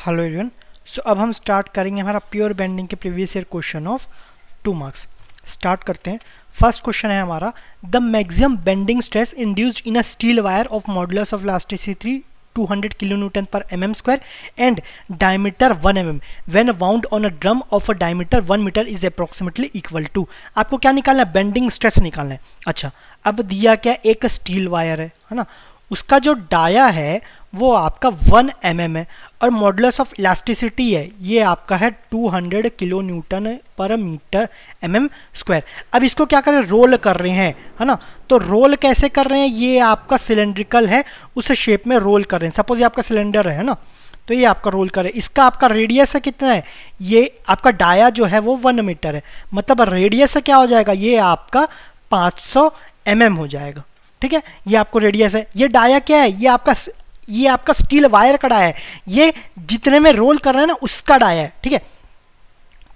Hello everyone. सो अब हम start करेंगे हमारा प्योर बेंडिंग के previous year question of 2 marks. Start करते हैं। फर्स्ट क्वेश्चन है हमारा, the maximum bending stress induced in a steel wire of modulus of elasticity 200 kilonewton per mm square and diameter 1 mm when wound on a drum of a diameter 1 meter is approximately equal to। आपको क्या निकालना है? Bending stress निकालना है। अच्छा, अब दिया क्या, एक स्टील वायर है ना, उसका जो डाया है वो आपका 1 mm है और मॉडुलस ऑफ इलास्टिसिटी है ये आपका है 200 किलो न्यूटन पर मीटर mm स्क्वायर। अब इसको क्या कर रहे हैं? रोल कर रहे हैं, है ना। तो रोल कैसे कर रहे हैं? ये आपका सिलेंड्रिकल है, उस शेप में रोल कर रहे हैं। सपोज ये आपका सिलेंडर है ना, तो ये आपका रोल करे। इसका आपका रेडियस है कितना है? ये आपका डाया जो है वो 1 मीटर है, मतलब रेडियस क्या हो जाएगा? ये आपका 500 mm हो जाएगा। ठीक है, ये आपको रेडियस है। ये डाया क्या है? ये आपका स्टील वायर का डाया है, ये जितने में रोल कर रहे हैं ना उसका डाया है। ठीक है,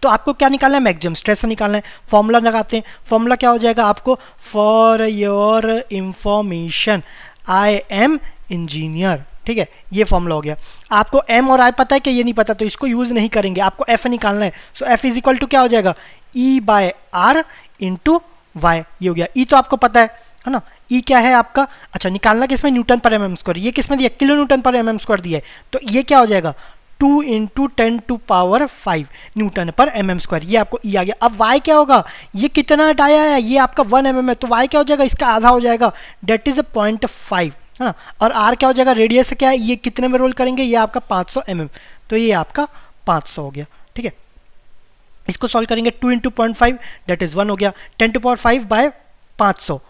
तो आपको क्या निकालना है? मैक्सिमम स्ट्रेस निकालना है। फॉर्मूला लगाते हैं। फॉर्मूला क्या हो जाएगा आपको? For your information I am engineer. ठीक है, ये फॉर्मूला हो गया। आपको एम और आई पता है कि ये नहीं पता, तो इसको यूज नहीं करेंगे। आपको एफ निकालना है। So F is equal to क्या हो जाएगा? E by R into Y. ये हो गया। ई तो आपको पता है ना। ई क्या है आपका? अच्छा, निकालना किसमें? न्यूटन पर एम स्क्वायर। ये किसमें दिया? किलो न्यूटन पर एम स्क्वायर दिया है। तो ये क्या हो जाएगा? 2 इंटू 10⁵ न्यूटन पर एम स्क्वायर। ये आपको ई आ गया। अब वाई क्या होगा? ये कितना डाया है? ये आपका 1 mm है, तो वाई क्या हो जाएगा? इसका आधा हो जाएगा, डेट इज 0.5, है ना। और आर क्या हो जाएगा? रेडियस क्या है? ये कितने में रोल करेंगे? ये आपका 500 mm, तो ये आपका 500 हो गया। ठीक है, इसको सॉल्व करेंगे। 2 इंटू 0.5 डेट इज 1 हो गया। 10⁵ बाय 500,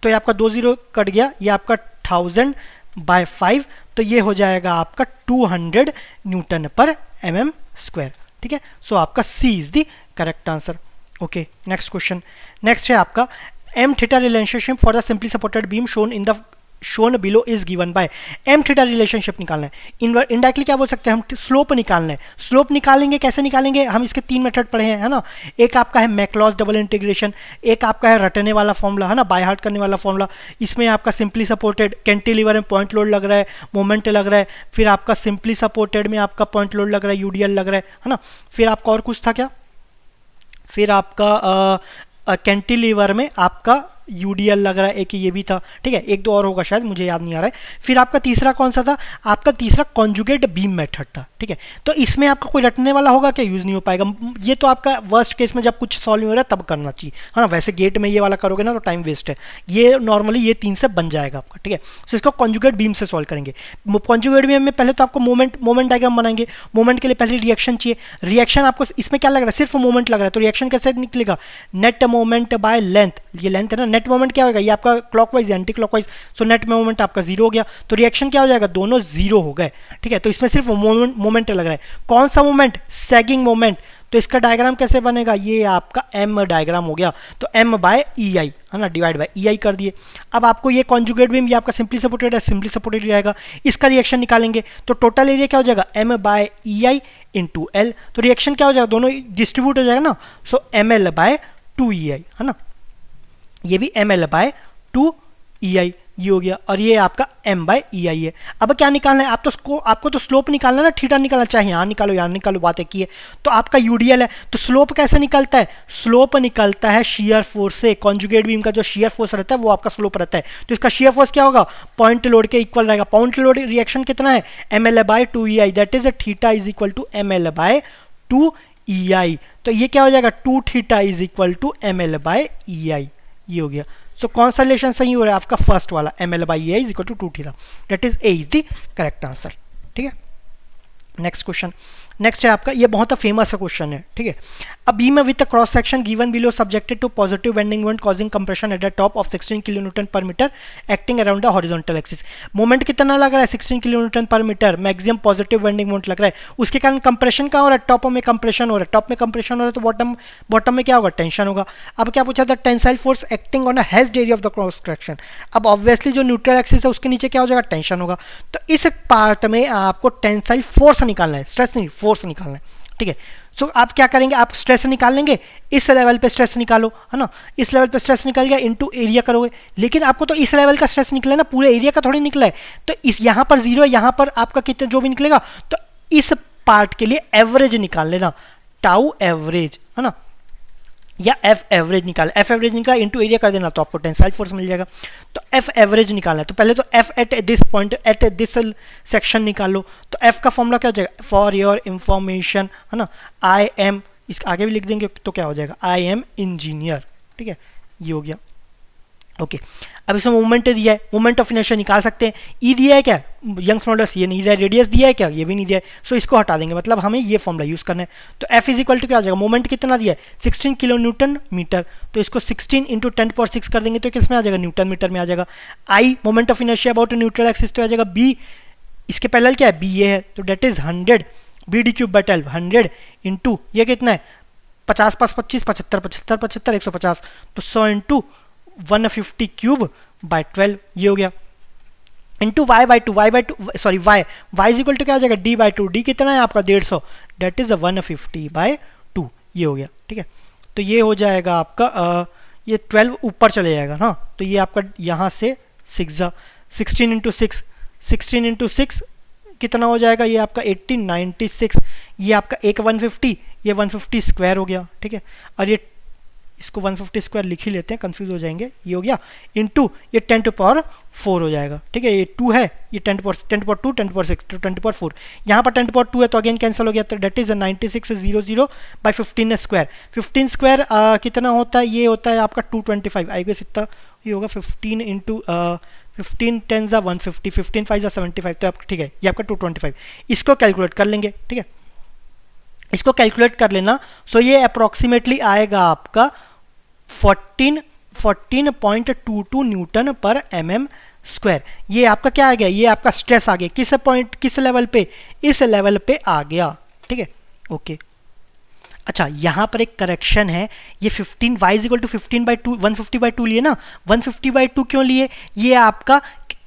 तो ये आपका 2 0 कट गया। ये आपका 1000 बाय 5, तो ये हो जाएगा आपका 200 न्यूटन पर mm स्क्वायर। ठीक है, सो आपका C is the correct answer. Okay, next question. Next है आपका, M theta relationship for the simply supported beam shown below is given by. M theta relationship निकालना है। इनडायरेक्टली क्या बोल सकते हैं हम? स्लोप निकालना है। स्लोप निकालेंगे कैसे निकालेंगे? हम इसके 3 मेथड पढ़े हैं, है ना। एक आपका है मैक्लॉस डबल इंटीग्रेशन, एक आपका है रटने वाला फॉर्मूला, है ना, बाय हार्ट करने वाला फॉर्मूला। इसमें आपका सिंपली सपोर्टेड कैंटिलीवर में पॉइंट लोड लग रहा है, मोमेंट लग रहा है। फिर आपका सिंपली सपोर्टेड में आपका पॉइंट लोड लग रहा है, यूडीएल लग रहा है ना। फिर आपका और कुछ था क्या? फिर आपका कैंटिलीवर में आपका यूडीएल लग रहा है, एक ये भी था। ठीक है, एक दो और होगा शायद, मुझे याद नहीं आ रहा है। फिर आपका तीसरा कौन सा था? आपका तीसरा कॉन्जुगेट बीम मेथड था। ठीक है, तो इसमें आपका कोई रटने वाला होगा क्या? यूज नहीं हो पाएगा। ये तो आपका वर्स्ट केस में जब कुछ सॉल्व नहीं हो रहा है तब करना चाहिए, है ना। वैसे गेट में ये वाला करोगे ना तो टाइम वेस्ट है। ये नॉर्मली ये 3 से बन जाएगा आपका। ठीक है, तो इसको कॉन्जुगेट बीम से सॉल्व करेंगे। कॉन्जुगेट बीम में पहले तो आपको मोमेंट डायग्राम बनाएंगे। मोमेंट के लिए पहले रिएक्शन चाहिए। रिएक्शन आपको इसमें क्या लग रहा है? सिर्फ मोमेंट लग रहा है, तो रिएक्शन कैसे निकलेगा? Net moment by length. ये लेंथ है ना, नेट मोमेंट क्या होगा? ये आपका clockwise anti clockwise, so net moment आपका 0 हो गया। तो रिएक्शन क्या हो जाएगा? दोनों 0 हो गए। ठीक है, तो इसमें सिर्फ मोमेंट लग रहा है। कौन सा मोमेंट? Sagging moment. तो इसका डायग्राम कैसे बनेगा? ये आपका एम डायग्राम हो गया। तो एम बाय ई आई, है ना, डिवाइड बाय ई आई कर दिए। अब आपको ये कॉन्जुगेट बीम, ये आपका सिंपली सपोर्टेड है, सिंपली सपोर्टेड ही रहेगा। इसका रिएक्शन निकालेंगे तो टोटल एरिया क्या हो जाएगा? एम बाय ई आई इंटू एल। तो रिएक्शन क्या हो जाएगा? दोनों डिस्ट्रीब्यूट हो जाएगा ना, सो एम एल बाय 2 ई आई, है ना। ये भी M L by 2 E I, ये हो गया। और ये आपका m बाय ई आई है। अब क्या निकालना है? आपको तो स्लोप निकालना है ना, थीटा निकालना, चाहे यहाँ निकालो यहाँ निकालो, बात एक ही है। तो आपका यूडीएल है, तो स्लोप कैसे निकलता है? स्लोप निकलता है शेयर फोर्स से। कॉन्जुगेट बीम का जो शेयर फोर्स रहता है वो आपका स्लोप रहता है। तो इसका शेयर फोर्स क्या होगा? पॉइंट लोड के इक्वल रहेगा। पॉइंट लोड रिएक्शन कितना है? M L by 2 E I, that is theta is equal to M L by 2 E I. तो ये क्या हो जाएगा? 2 theta is equal to M L by E I, ये हो गया। सो कौन सा रिलेशन सही हो रहा है? आपका फर्स्ट वाला, M L by A is equal to 2 theta, that is A is the correct answer. ठीक है, नेक्स्ट क्वेश्चन। नेक्स्ट है आपका, ये बहुत फेमस क्वेश्चन है। ठीक है, a beam with cross section given below subjected to positive bending moment causing compression at the top of 16 kilonewton per metre acting around the horizontal axis. Moment कितना लग रहा है? 16 kilonewton per metre, maximum positive bending moment लग रहा है। उसके कारण compression कहाँ हो रहा है? टॉप में कंप्रेशन हो रहा है। टॉप में कंप्रेशन हो रहा है तो बॉटम में क्या होगा? टेंशन होगा। अब क्या पूछा था? Tensile force acting on a hedged area of the cross section. अब ऑब्वियसली जो न्यूट्रल एक्सिस है उसके नीचे क्या हो जाएगा? टेंशन होगा। तो इस पार्ट में आपको टेंसाइल फोर्स निकालना है, स्ट्रेस नहीं, फोर्स निकालना है। ठीक है, सो आप क्या करेंगे? आप स्ट्रेस निकाल लेंगे, इस लेवल पे स्ट्रेस निकालो, है ना। इस लेवल पे स्ट्रेस निकल गया, इनटू एरिया करोगे। लेकिन आपको तो इस लेवल का स्ट्रेस निकला ना, पूरे एरिया का थोड़ी निकला है। तो इस यहाँ पर 0 है, यहाँ पर आपका कितना जो भी निकलेगा, तो इस पार्ट के लिए एवरेज निकाल लेना, टाउ एवरेज है ना, या एफ एवरेज निकाल, एफ एवरेज निकाल इनटू एरिया कर देना तो आपको टेंसाइल फोर्स मिल जाएगा। तो एफ एवरेज निकालना है तो पहले तो F at this point at this section निकाल लो। तो एफ का फॉर्मूला क्या हो जाएगा, फॉर योर इंफॉर्मेशन है ना, आई एम, इस आगे भी लिख देंगे तो क्या हो जाएगा, आई एम इंजीनियर। ठीक है, ये हो गया। ओके अब इसमें मोमेंट दिया है, मोमेंट ऑफ इनर्शिया निकाल सकते हैं। ई दिया है क्या, यंग्स मॉडुलस ये नहीं दिया है, रेडियस दिया है क्या, ये भी नहीं दिया है, सो इसको हटा देंगे, मतलब हमें ये फॉर्मूला यूज करना है। तो एफ इज इक्वल टू क्या आ जाएगा, मोमेंट कितना दिया है 16 किलो न्यूटन मीटर, तो इसको 16 इंटू 10⁶ कर देंगे तो किस में आ जाएगा, न्यूटन मीटर में आ जाएगा। I moment of inertia about neutral axis तो आ जाएगा बी, इसके पैरेलल क्या है बी ये है, तो that is 100 B D cube by 12, 100 into ये कितना है 50 पास 25 75 75 75 150, तो 100 इंटू 150 क्यूब बाय 12 ये हो गया, into Y by two, Y by two sorry Y is equal to क्या हो जाएगा डी बाई टू, डी कितना है आपका 150, डेट इज 150 बाय 2 ये हो गया। ठीक है, तो ये हो जाएगा आपका ये 12 ऊपर चले जाएगा ना, तो ये आपका यहाँ से 16 इंटू 6, 16 इंटू 6 कितना हो जाएगा, ये आपका 1896, ये आपका एक 150, ये 150 स्क्वायर हो गया। ठीक है, और ये इसको 150 स्क्वायर लिख ही लेते हैं, कंफ्यूज हो जाएंगे, ये हो गया इंटू ये 10⁴ हो जाएगा। ठीक है, ये 2 है, ये 10⁴ 10⁴2 10⁴6 तो 10⁴4, यहाँ पर 10⁴2 है तो अगेन कैंसिल हो गया, तो that is 9600 by 15 square, 15 square कितना होता है, ये होता है आपका 225, आई गेस इतना ये होगा 15 इंटू 15 10 ज़ा 150, 15 5 ज़ा 75, तो आप ठीक है ये आपका 225, इसको कैलकुलेट कर लेंगे। ठीक है, इसको कैलकुलेट कर लेना, सो ये अप्रोक्सीमेटली आएगा आपका 14.22 न्यूटन पर mm स्क्वायर। ये आपका क्या आ गया, ये आपका स्ट्रेस आ गया, किस पॉइंट किस लेवल पे, इस लेवल पे आ गया। ठीक है, ओके अच्छा यहाँ पर एक करेक्शन है, ये 15 y इज इक्वल टू 15/2 150/2 लिए ना, 150/2 क्यों लिए, ये आपका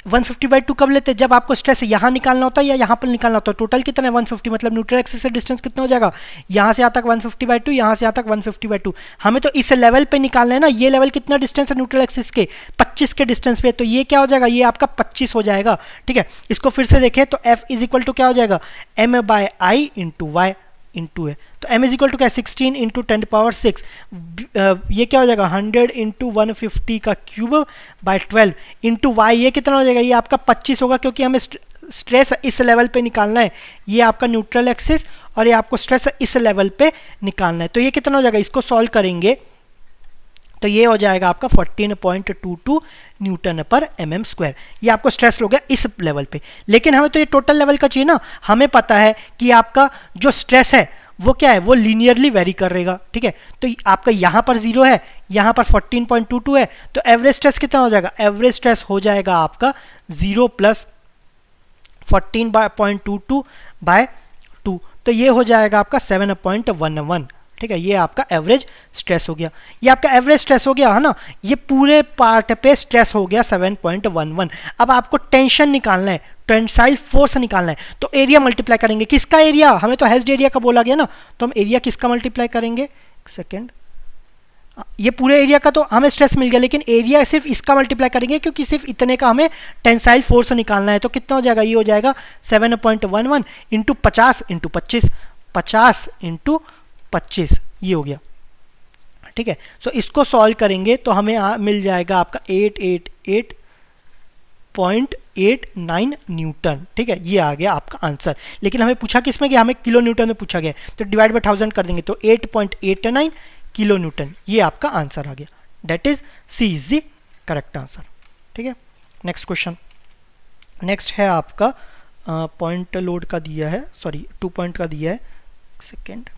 150/2 कब लेते हैं, जब आपको स्ट्रेस यहाँ निकालना होता है या यहाँ पर निकालना होता है। टोटल कितना है 150, मतलब न्यूट्रल एक्सिस से डिस्टेंस कितना हो जाएगा, यहाँ से यहाँ तक 150/2, यहाँ से यहाँ तक 150/2, हमें तो इस लेवल पे निकालना है ना, ये लेवल कितना डिस्टेंस है न्यूट्रल एक्सिस के 25 के डिस्टेंस पे, तो ये क्या हो जाएगा, ये आपका 25 हो जाएगा। ठीक है, इसको फिर से देखें तो F इज इक्वल टू क्या हो जाएगा, m/i इंटू वाई इंटू है, तो m इज इक्वल टू क्या 16 इंटू 10⁶, ये क्या हो जाएगा 100 इंटू 150 का क्यूब बाय 12 इंटू वाई, ये कितना हो जाएगा, ये आपका 25 होगा, क्योंकि हमें स्ट्रेस इस लेवल पे निकालना है, ये आपका न्यूट्रल एक्सिस और ये आपको स्ट्रेस इस लेवल पे निकालना है, तो ये कितना हो जाएगा, इसको सॉल्व करेंगे तो ये हो जाएगा आपका 14.22 न्यूटन पर mm स्क्वायर, ये आपको स्ट्रेस हो गया इस लेवल पे। लेकिन हमें तो ये टोटल लेवल का चाहिए ना, हमें पता है कि आपका जो स्ट्रेस है वो क्या है, वो लीनियरली वेरी करेगा। ठीक है, तो आपका यहाँ पर 0 है, यहाँ पर 14.22 है, तो एवरेज स्ट्रेस कितना हो जाएगा, एवरेज स्ट्रेस हो जाएगा आपका 0 प्लस 14.22 बाय 2, तो ये हो जाएगा आपका 7.11। ठीक है, ये आपका एवरेज स्ट्रेस हो गया, ये आपका एवरेज स्ट्रेस हो गया है ना, ये पूरे पार्ट पे स्ट्रेस हो गया 7.11। अब आपको टेंशन निकालना है, टेंसाइल फोर्स निकालना है, तो एरिया मल्टीप्लाई करेंगे, किसका एरिया, हमें तो हेज्ड एरिया का बोला गया ना, तो हम एरिया किसका मल्टीप्लाई करेंगे, सेकेंड, ये पूरे एरिया का तो हमें स्ट्रेस मिल गया, लेकिन एरिया सिर्फ इसका मल्टीप्लाई करेंगे, क्योंकि सिर्फ इतने का हमें टेंसाइल फोर्स निकालना है, तो कितना हो जाएगा, ये हो जाएगा 7.11 इंटू 50 इंटू 25, 50 इंटू 25 ये हो गया। ठीक है, सो इसको सॉल्व करेंगे तो हमें मिल जाएगा आपका 888.89 न्यूटन। ठीक है, ये आ गया आपका आंसर, लेकिन हमें पूछा किस में गया, हमें किलो न्यूटन में पूछा गया, तो डिवाइड बाय 1000 कर देंगे, तो 8.89 किलो न्यूटन ये आपका आंसर आ गया, that is C is the correct answer. ठीक है, नेक्स्ट क्वेश्चन, नेक्स्ट है आपका पॉइंट लोड का दिया है, सॉरी 2 पॉइंट का दिया है, second,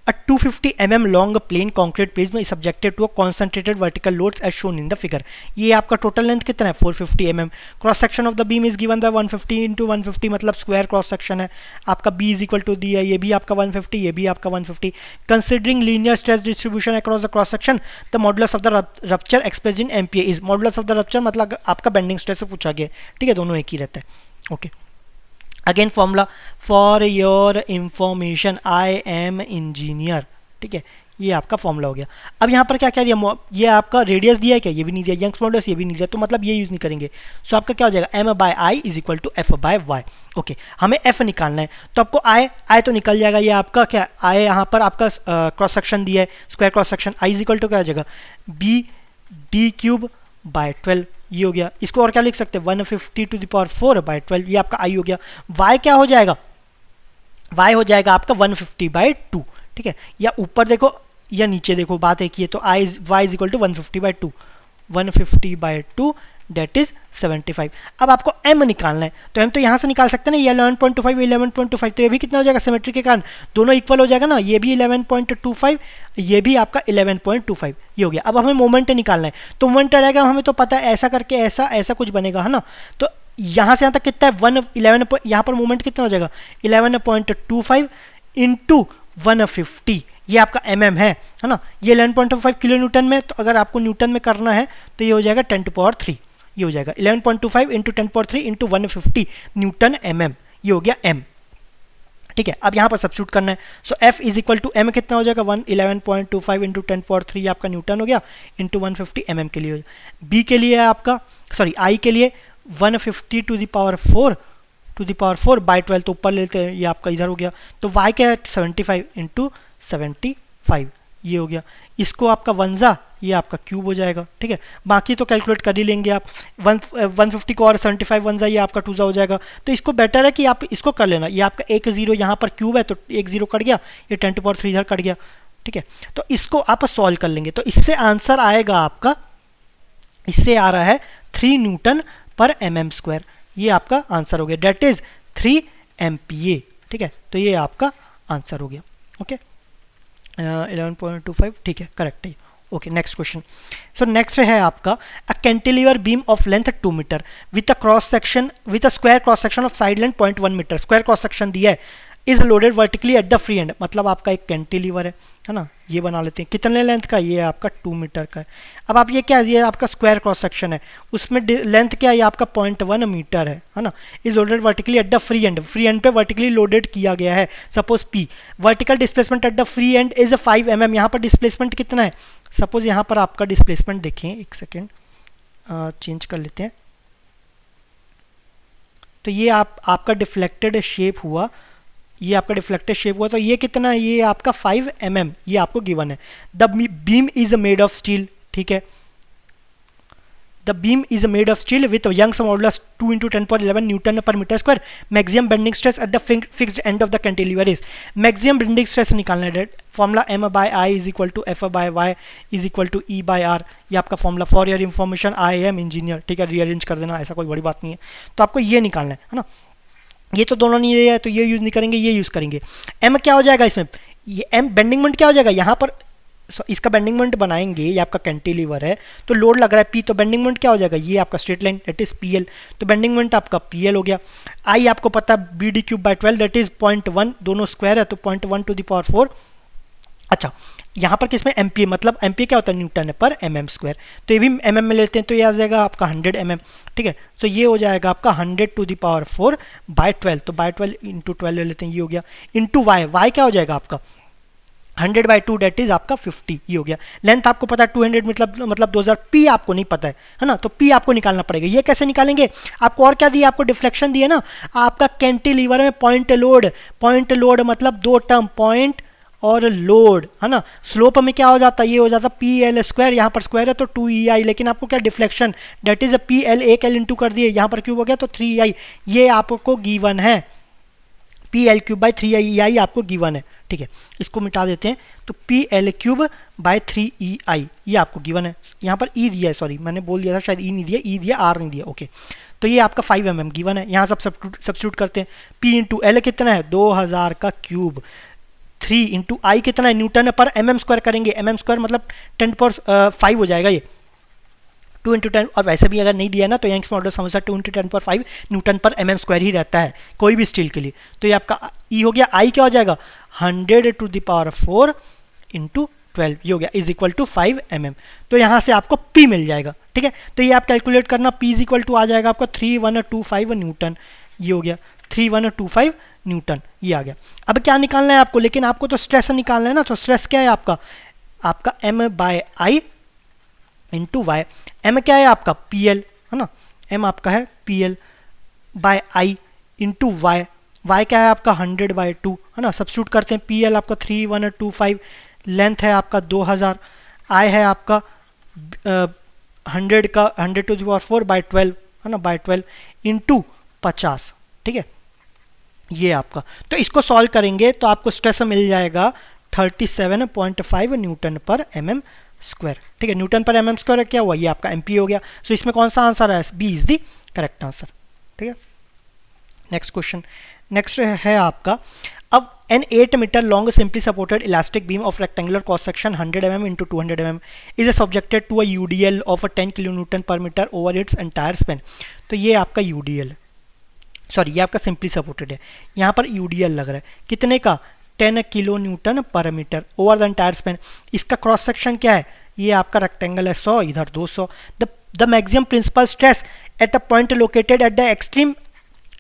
A 250 mm long plain concrete prism is subjected to a concentrated vertical loads as shown in the figure। ये आपका टोटल लेंथ कितना है 450 mm, cross section of the beam is given the 150 into 150, मतलब square cross section है आपका, b is equal to दिया, ये भी आपका 150, ये भी आपका 150। Considering linear stress distribution across the cross section, the modulus of the rupture expressed in MPa is, modulus of the rupture मतलब आपका बेंडिंग स्ट्रेस से पूछा गया। ठीक है, दोनों एक ही रहता है। Okay, again formula, for your information I am engineer. ठीक है, ये आपका फॉर्मूला हो गया। अब यहाँ पर क्या क्या दिया, ये आपका रेडियस दिया है क्या, ये भी नहीं दिया, यंग्स मॉडुलस ये भी नहीं दिया, तो मतलब ये यूज़ नहीं करेंगे। सो आपका क्या हो जाएगा, m by I is equal to F by Y. Okay, हमें f निकालना है, तो आपको i तो निकल जाएगा, ये आपका क्या i यहाँ पर आपका क्रॉस सेक्शन दिया है, square cross section, i is equal to क्या हो जाएगा, b d क्यूब बाय 12, ये हो गया। इसको और क्या लिख सकते हैं, 150 टू द पावर 4 बाय 12, ये आपका i हो गया। y क्या हो जाएगा, y हो जाएगा आपका 150 बाय 2, ठीक है, या ऊपर देखो या नीचे देखो, बात एक ही है, तो y is equal to 150 by 2, 150 by 2 that is 75। अब आपको m निकालना है, तो m तो यहाँ से निकाल सकते हैं ना, ये 11.25 11.25, तो ये भी कितना हो जाएगा, सिमेट्री के कारण दोनों इक्वल हो जाएगा ना, ये भी 11.25 ये भी आपका 11.25, ये हो गया। अब हमें मोमेंट निकालना है, तो मोमेंट रहेगा, हमें तो पता है ऐसा करके ऐसा ऐसा कुछ बनेगा, है ना, तो यहाँ से यहाँ तक कितना है 11, यहाँ पर मोमेंट कितना हो जाएगा 11.25 इंटू 150, ये आपका mm है ना, ये 11.25 किलो न्यूटन में, तो अगर आपको न्यूटन में करना है तो ये हो जाएगा 10 टू पावर 3, ये हो जाएगा 11.25 into 10 power 3 into 150 Newton mm, ये हो गया m, ठीक है। अब यहाँ पर सब्स्टिट्यूट करना है, so f is equal to m कितना हो जाएगा 11.25 इंटू 10 पावर 3 ये आपका न्यूटन हो गया, इंटू 150 mm के लिए हो जाएगा। b के लिए है आपका, सॉरी i के लिए 150 टू द पावर 4 बाई 12, तो ऊपर लेते हैं, ये आपका इधर हो गया, तो y क्या है 75 इंटू 75, ये हो गया। इसको आपका वंजा, ये आपका क्यूब हो जाएगा, ठीक है, बाकी तो कैलकुलेट कर ही लेंगे आप, 150 को और 75 वंजा, ये आपका 2 हो जाएगा, तो इसको बेटर है कि आप इसको कर लेना, ये आपका एक जीरो यहाँ पर क्यूब है तो एक जीरो कट गया, ये 10 टू पावर 3 इधर कट गया, ठीक है, तो इसको आप सॉल्व कर लेंगे, तो इससे आंसर आएगा आपका, इससे आ रहा है 3 न्यूटन पर mm स्क्वायर, ये आपका आंसर हो गया, डेट इज 3 MPa, ठीक है, तो ये आपका आंसर हो गया। ओके, 11.25, ठीक है, करेक्ट है। Okay, next question. So next है आपका a cantilever beam of length 2 metre with a cross section with a square cross section of side length 0.1 metre, square cross section दिया है, is loaded vertically at the free end, मतलब आपका एक cantilever है ना, ये बना लेते हैं, कितने लेंथ का, ये आपका 2 मीटर का है। अब आप ये क्या, ये आपका स्क्वायर क्रॉस सेक्शन है, उसमें लेंथ क्या है, ये आपका 0.1 मीटर है ना, is loaded vertically at the free and पे वर्टिकली लोडेड किया गया है, suppose P, vertical displacement eight the free and is 5 mm, यहाँ पर डिस्प्लेसमेंट कितना है, सपोज यहाँ पर आपका डिस्प्लेसमेंट देखें, एक सेकेंड चेंज कर लेते हैं, तो ये आपका डिफ्लेक्टेड शेप हुआ, ये आपका डिफ्लेक्टेड शेप हुआ, तो ये कितना है, ये आपका 5 mm, ये आपको गिवन है। The beam is made of steel, ठीक है, the beam is made of steel with Young's modulus 2 into 10⁻11 newton पर metre square, maximum bending stress at the fixed end of the cantilever is, maximum bending stress निकालना है, formula m by I is equal to F by Y is equal to E by R, ये आपका formula for your information, I am engineer, ठीक है, rearrange कर देना, ऐसा कोई बड़ी बात नहीं है, तो आपको ये निकालना है ना, ये तो दोनों नहीं है, तो ये यूज नहीं करेंगे, ये यूज करेंगे। m क्या हो जाएगा इसमें, ये m बेंडिंग मोमेंट क्या हो जाएगा, यहाँ पर इसका बेंडिंग मोमेंट बनाएंगे, ये आपका कैंटिलीवर है तो लोड लग रहा है P, तो बेंडिंग मोमेंट क्या हो जाएगा, ये आपका straight line that is PL, तो बेंडिंग मोमेंट आपका PL हो गया। I आपको पता है BD cube by 12 that is 0.1, दोनों स्क्वायर है तो 0.1 टू द पावर 4। अच्छा, यहाँ पर किसमें MPa, मतलब MPa क्या होता है, न्यूटन पर mm स्क्वायर, तो ये भी mm में लेते हैं, तो ये आ जाएगा आपका 100 mm, ठीक है, तो ये हो जाएगा आपका 100 टू द पावर 4 बाय 12, तो बाय 12 इंटू 12 ले लेते हैं, ये हो गया, इंटू y क्या हो जाएगा आपका 100 बाई 2 डेट इज आपका 50, ये हो गया। लेंथ आपको पता है 200 मतलब 2000, पी आपको नहीं पता है ना, तो पी आपको निकालना पड़ेगा। ये कैसे निकालेंगे, आपको और क्या दिया, आपको डिफ्लेक्शन दिया ना, आपका कैंटिलीवर में पॉइंट लोड मतलब दो टर्म, पॉइंट और लोड, है ना। स्लोप में क्या हो जाता है, ये हो जाता पी एल स्क्वायर, यहाँ पर स्क्वायर है तो 2EI, लेकिन आपको क्या deflection that is P L, एक एल इंटू कर दिए, यहाँ पर क्यूब हो गया तो 3EI, ये आपको गिवन है, P L cube by 3EI आपको गिवन है, ठीक है। इसको मिटा देते हैं, तो P L cube by 3EI ये आपको गिवन है, यहाँ पर ई दिया है, सॉरी मैंने बोल दिया था शायद ई नहीं दिया, ई दिया आर नहीं दिया, ओके। तो ये आपका 5 mm गिवन है, यहाँ सब सब्स्टिट्यूट करते हैं, पी इंटू एल कितना है 2000 का क्यूब, 3 इंटू आई कितना है न्यूटन पर mm स्क्वायर करेंगे, mm स्क्वायर मतलब 10⁵ हो जाएगा ये, 2 इंटू 10, और वैसे भी अगर नहीं दिया ना तो यंग्स मॉडुलस हमेशा 2 इंटू 10⁵ न्यूटन पर mm स्क्वायर ही रहता है कोई भी स्टील के लिए। तो ये आपका ई हो गया, आई क्या हो जाएगा 100 टू द पावर 4 इंटू 12, ये हो गया इज इक्वल टू 5 mm। तो यहाँ से आपको P मिल जाएगा, ठीक है। तो ये आप कैलकुलेट करना, P इज इक्वल टू आ जाएगा आपका 3125 न्यूटन, ये हो गया 3125 न्यूटन, ये आ गया। अब क्या निकालना है आपको, लेकिन आपको तो स्ट्रेस निकालना है ना, तो स्ट्रेस क्या है आपका आपका m by I into Y. m क्या है आपका PL है ना, m आपका है PL bye I into Y. Y क्या है आपका 100/2 है ना, सब्स्टिट्यूट करते हैं। PL आपका 3125, लेंथ है आपका 2000, आई है आपका 100 का 100⁴/12 है ना, बाय 12 इंटू 50। ठीक है, ये आपका, तो इसको सॉल्व करेंगे तो आपको स्ट्रेस मिल जाएगा 37.5 न्यूटन पर mm स्क्वायर। ठीक है, न्यूटन पर mm स्क्वायर क्या हुआ, ये आपका MP हो गया। सो इसमें कौन सा आंसर है, B is the correct answer. ठीक है, नेक्स्ट क्वेश्चन। नेक्स्ट है आपका, अब an 8 metre long simply supported elastic beam of rectangular cross section 100 mm into 200 mm is subjected to a UDL of 10 kilonewton per metre over its entire span. तो ये आपका UDL, sorry ये आपका simply supported है, यहाँ पर UDL लग रहा है कितने का, 10 किलो न्यूटन पर metre over the entire span. इसका क्रॉस सेक्शन क्या है, ये आपका रेक्टेंगल है 100, इधर 200। The maximum principal stress at a point located at the extreme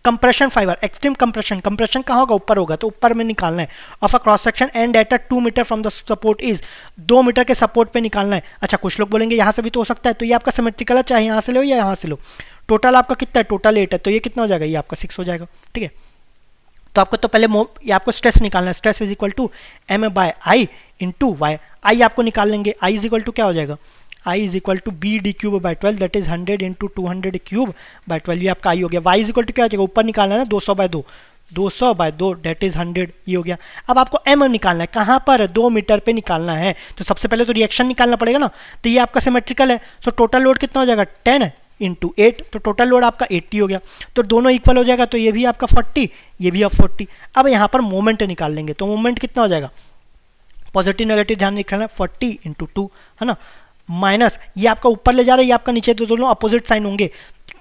compression fibre, extreme compression कहाँ होगा, ऊपर होगा, तो ऊपर में निकालना है। Of a cross section and at a 2 metre from the support is, 2 metre के सपोर्ट पे निकालना है। अच्छा, कुछ लोग बोलेंगे यहाँ से भी तो हो सकता है, तो ये आपका सिमेट्रिकल है, चाहे यहाँ से लो या यहाँ से लो। टोटल आपका कितना है, टोटल 8 है, तो ये कितना हो जाएगा, ये आपका 6 हो जाएगा। ठीक है, तो आपको तो पहले ये आपको स्ट्रेस निकालना है, stress is equal to m by I into Y. I आपको निकाल लेंगे, आई इज इक्वल टू क्या हो जाएगा, I is equal to B D cube by 12, that is 100 into 200 cube by 12, ये आपका आई हो गया। वाई इज इक्वल टू क्या हो जाएगा, ऊपर निकालना है ना, 200/2, 200/2 दैट इज 100, ये हो गया। अब आपको m निकालना है, कहाँ पर, 2 मीटर पे निकालना है, तो सबसे पहले तो रिएक्शन निकालना पड़ेगा ना। तो ये आपका सिमेट्रिकल है, तो टोटल लोड कितना हो जाएगा, 10 इंटू 8, तो टोटल लोड आपका 80 हो गया। तो दोनों इक्वल हो जाएगा, तो ये भी आपका 40, ये भी आप 40। अब यहाँ पर मोमेंट निकाल लेंगे, तो मोमेंट कितना हो जाएगा, पॉजिटिव नेगेटिव ध्यान रखना है, 40 इंटू 2 है ना, माइनस ये आपका ऊपर ले जा रहा है, ये आपका नीचे, तो दोनों अपोजिट साइन होंगे,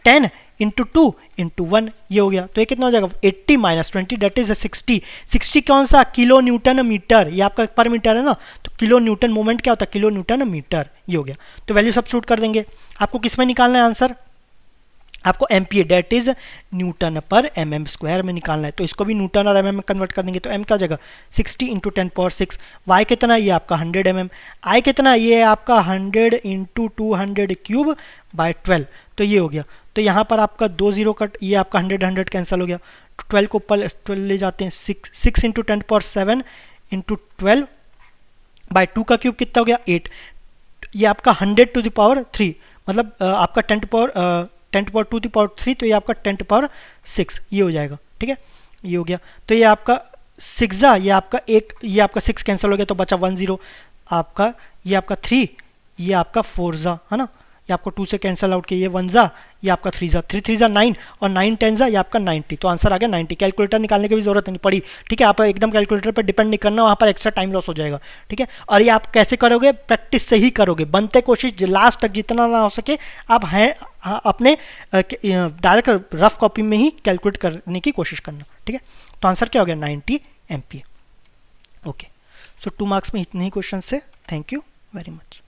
10 इंटू 2 इंटू 1, ये हो गया। तो ये कितना हो जाएगा, 80 माइनस 20 दैट इज 60। 60 कौन सा, किलो न्यूटन मीटर, ये आपका पर मीटर है ना, तो किलो न्यूटन, मोमेंट क्या होता है, किलो न्यूटन मीटर, ये हो गया। तो वैल्यू सब्स्टिट्यूट कर देंगे। आपको किस में निकालना है आंसर, आपको MPa दैट इज न्यूटन पर mm स्क्वायर में निकालना है, तो इसको भी न्यूटन और mm में कन्वर्ट कर देंगे, तो m क्या हो जाएगा 60 इंटू 10⁶। y कितना है, ये आपका 100 mm। i कितना है, ये आपका 100 इंटू 200 क्यूब बाय 12, तो ये हो गया। तो यहाँ पर आपका 2 0 कट, ये आपका 100 कैंसिल हो गया, 12 को ऊपर 12 ले जाते हैं, 6 इंटू 10⁷ इंटू 12 बाय 2 का क्यूब कितना हो गया 8, ये आपका 100⁻3, मतलब आपका 10⁻2⁻3, तो ये आपका 10⁻6, ये हो जाएगा। ठीक है, ये हो गया। तो ये आपका 6 ये आपका एक, ये आपका 6 कैंसिल हो गया, तो बचा 1 0 आपका, ये आपका 3, ये आपका 4 है ना, ये आपको 2 से कैंसिल आउट किया, ये 1 ये आपका 3 3 3 9 और 9 10 ये आपका 90, तो आंसर आ गया 90। कैलकुलेटर निकालने की भी जरूरत नहीं पड़ी। ठीक है, आप एकदम कैलकुलेटर पर डिपेंड नहीं करना, वहाँ पर एक्स्ट्रा टाइम लॉस हो जाएगा। ठीक है, और ये आप कैसे करोगे, प्रैक्टिस से ही करोगे, बनते कोशिश लास्ट तक जितना ना हो सके आप हैं अपने डायरेक्ट रफ कॉपी में ही कैलकुलेट करने की कोशिश करना। ठीक है, तो आंसर क्या हो गया 90 MPa। ओके, सो 2 मार्क्स में इतने ही क्वेश्चन से। Thank you very much.